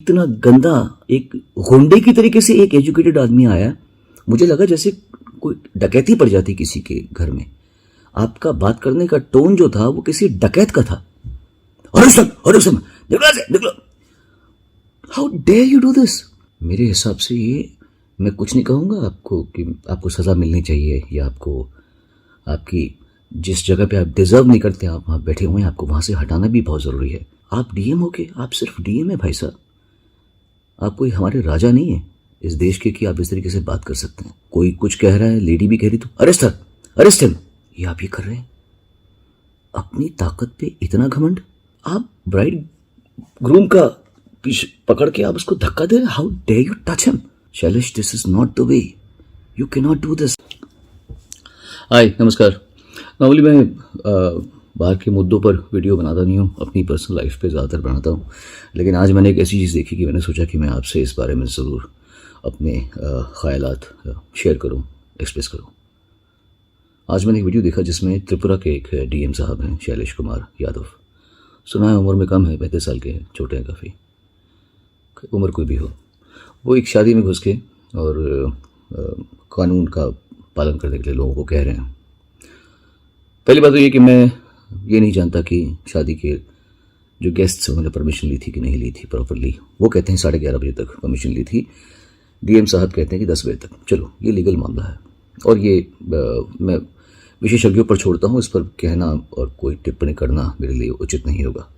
इतना गंदा एक गुंडे की तरीके से एक एजुकेटेड आदमी आया। मुझे लगा जैसे कोई डकैती पड़ जाती किसी के घर में। आपका बात करने का टोन जो था वो किसी डकैत का था। और निकलो, how dare you do this. मेरे हिसाब से ये, मैं कुछ नहीं कहूंगा आपको कि आपको सजा मिलनी चाहिए या आपको आपकी जिस जगह पे आप डिजर्व नहीं करते आप वहां बैठे हुए हैं, आपको वहां से हटाना भी बहुत जरूरी है। आप डीएम हो के, आप सिर्फ डीएम है भाई साहब, आप कोई हमारे राजा नहीं है इस देश के कि आप इस तरीके से बात कर सकते हैं। कोई कुछ कह रहा है, लेडी भी कह रही, तो अरेस्ट हिम। ये आप ये कर रहे हैं, अपनी ताकत पे इतना घमंड। आप ब्राइड ग्रूम का पीछे पकड़ के आप उसको धक्का दे रहे। How dare you touch him. Shailesh, this is not the way, you can not do this. Hi, नमस्कार। नॉर्मली मैं बाहर के मुद्दों पर वीडियो बनाता नहीं हूँ, अपनी पर्सनल लाइफ पे ज़्यादातर बनाता हूँ, लेकिन आज मैंने एक ऐसी चीज़ देखी कि मैंने सोचा कि मैं आपसे इस बारे में ज़रूर अपने ख़यालात शेयर करूँ, एक्सप्रेस करूँ। आज मैंने एक वीडियो देखा जिसमें त्रिपुरा के एक डीएम साहब हैं, शैलेश कुमार यादव। सुना है उम्र में कम है, 35 साल के हैं, छोटे हैं काफ़ी, उम्र कोई भी हो। वो एक शादी में घुस के और कानून का पालन करने के लिए लोगों को कह रहे हैं। पहली बात तो ये कि मैं ये नहीं जानता कि शादी के जो गेस्ट्स उन्होंने परमिशन ली थी कि नहीं ली थी प्रॉपरली। वो कहते हैं 11:30 बजे तक परमिशन ली थी, डीएम साहब कहते हैं कि 10 बजे तक। चलो, ये लीगल मामला है और ये मैं विशेषज्ञों पर छोड़ता हूँ, इस पर कहना और कोई टिप्पणी करना मेरे लिए उचित नहीं होगा।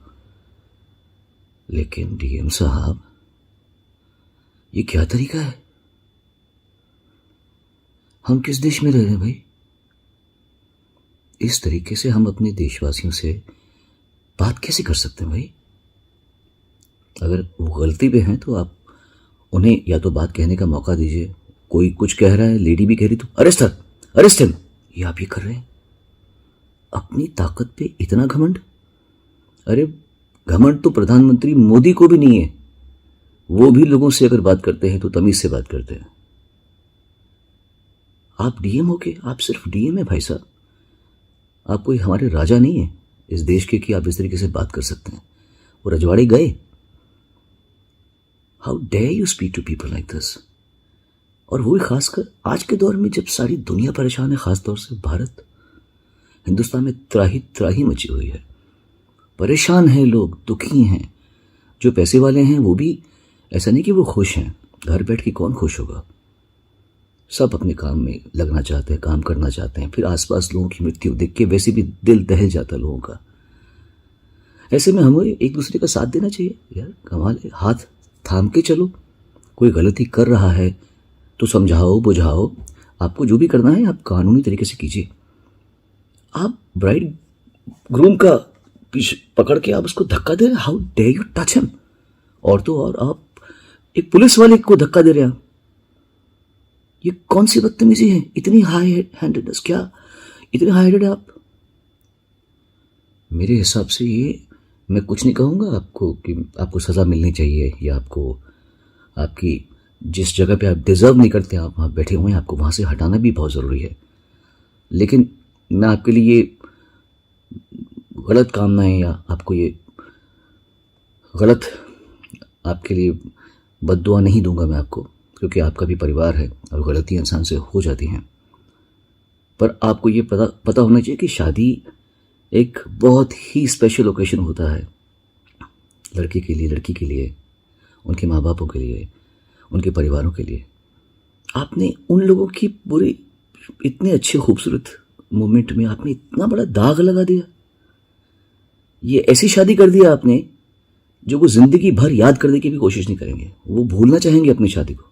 लेकिन डीएम साहब, ये क्या तरीका है? हम किस देश में रह रहे हैं भाई? इस तरीके से हम अपने देशवासियों से बात कैसे कर सकते हैं भाई? अगर वो गलती पे हैं तो आप उन्हें या तो बात कहने का मौका दीजिए। कोई कुछ कह रहा है, लेडी भी कह रही, तो अरेस्ट हिम। ये आप ये कर रहे हैं, अपनी ताकत पे इतना घमंड। अरे, घमंड तो प्रधानमंत्री मोदी को भी नहीं है। वो भी लोगों से अगर बात करते हैं तो तमीज से बात करते हैं। आप डीएम हो के, आप सिर्फ डीएम है भाई साहब, आप कोई हमारे राजा नहीं है इस देश के कि आप इस तरीके से बात कर सकते हैं। वो रजवाड़े गए। How dare you speak to people like this. और वो भी खासकर आज के दौर में जब सारी दुनिया परेशान है, खासतौर से भारत, हिंदुस्तान में त्राही मची हुई है। परेशान हैं लोग, दुखी हैं। जो पैसे वाले हैं वो भी ऐसा नहीं कि वो खुश हैं, घर बैठ के कौन खुश होगा। सब अपने काम में लगना चाहते हैं, काम करना चाहते हैं। फिर आसपास लोगों की मृत्यु देख के वैसे भी दिल दहल जाता है लोगों का। ऐसे में हमें एक दूसरे का साथ देना चाहिए यार। कमाल है, हाथ थाम के चलो। कोई गलती कर रहा है तो समझाओ, बुझाओ। आपको जो भी करना है आप कानूनी तरीके से कीजिए। आप ब्राइड ग्रूम का पीछे पकड़ के आप उसको धक्का दे रहे। How dare you touch him. और तो और आप एक पुलिस वाले को धक्का दे रहे हैं। ये कौन सी बदतमीजी है? इतनी हाई हैंडेडनेस, क्या इतने हाई हेडेड आप? मेरे हिसाब से ये, मैं कुछ नहीं कहूंगा आपको कि आपको सजा मिलनी चाहिए या आपको आपकी जिस जगह पे आप डिजर्व नहीं करते आप वहां बैठे हुए हैं, आपको वहां से हटाना भी बहुत जरूरी है। लेकिन मैं आपके लिए ये गलत कामनाएं या आपको ये गलत, आपके लिए बद्दुआ नहीं दूंगा मैं आपको, क्योंकि आपका भी परिवार है और गलतियां इंसान से हो जाती हैं। पर आपको ये पता होना चाहिए कि शादी एक बहुत ही स्पेशल ओकेशन होता है लड़के के लिए, लड़की के लिए, उनके माँ बापों के लिए, उनके परिवारों के लिए। आपने उन लोगों की पूरी इतने अच्छे खूबसूरत मोमेंट में आपने इतना बड़ा दाग लगा दिया। ये ऐसी शादी कर दिया आपने जो वो जिंदगी भर याद करने की भी कोशिश नहीं करेंगे। वो भूलना चाहेंगे अपनी शादी को,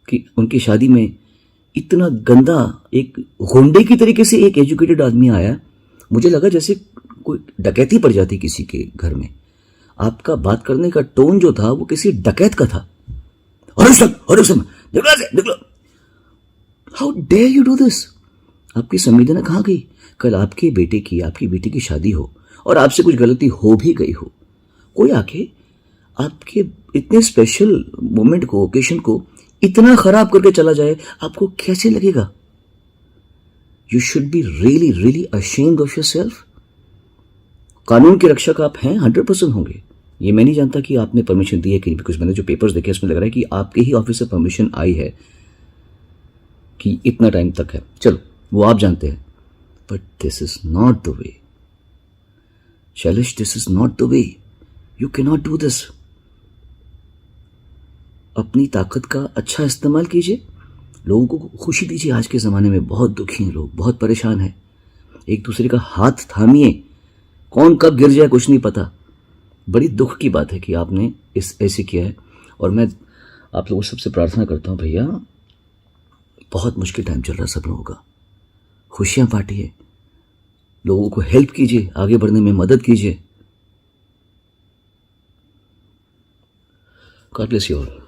कि उनकी शादी में इतना गंदा एक गुंडे की तरीके से एक एजुकेटेड आदमी आया। मुझे लगा जैसे कोई डकैती पड़ जाती किसी के घर में। आपका बात करने का टोन जो था वो किसी डकैत का था। निकलो, how dare you do this. आपकी संवेदना कहाँ गई? कल आपकी बेटी की शादी हो और आपसे कुछ गलती हो भी गई हो, कोई आके आपके इतने स्पेशल मोमेंट को, ओकेशन को इतना खराब करके चला जाए, आपको कैसे लगेगा? You should be really really ashamed of yourself. कानून के रक्षक आप हैं, 100% होंगे, ये मैं नहीं जानता कि आपने परमिशन दी है कि नहीं, बिकॉज मैंने जो पेपर्स देखे इसमें लग रहा है कि आपके ही ऑफिस से परमिशन आई है कि इतना टाइम तक है। चलो वो आप जानते हैं, but this is not the way Shailesh, this is not the way. You can not do this. अपनी ताकत का अच्छा इस्तेमाल कीजिए, लोगों को खुशी दीजिए। आज के ज़माने में बहुत दुखी हैं लोग, बहुत परेशान हैं। एक दूसरे का हाथ थामिए, कौन कब गिर जाए कुछ नहीं पता। बड़ी दुख की बात है कि आपने ऐसे किया है। और मैं आप लोगों सबसे प्रार्थना करता हूँ, भैया बहुत मुश्किल टाइम चल रहा है सब लोगों का, खुशियाँ बांटिए, लोगों को हेल्प कीजिए, आगे बढ़ने में मदद कीजिए। God bless you all.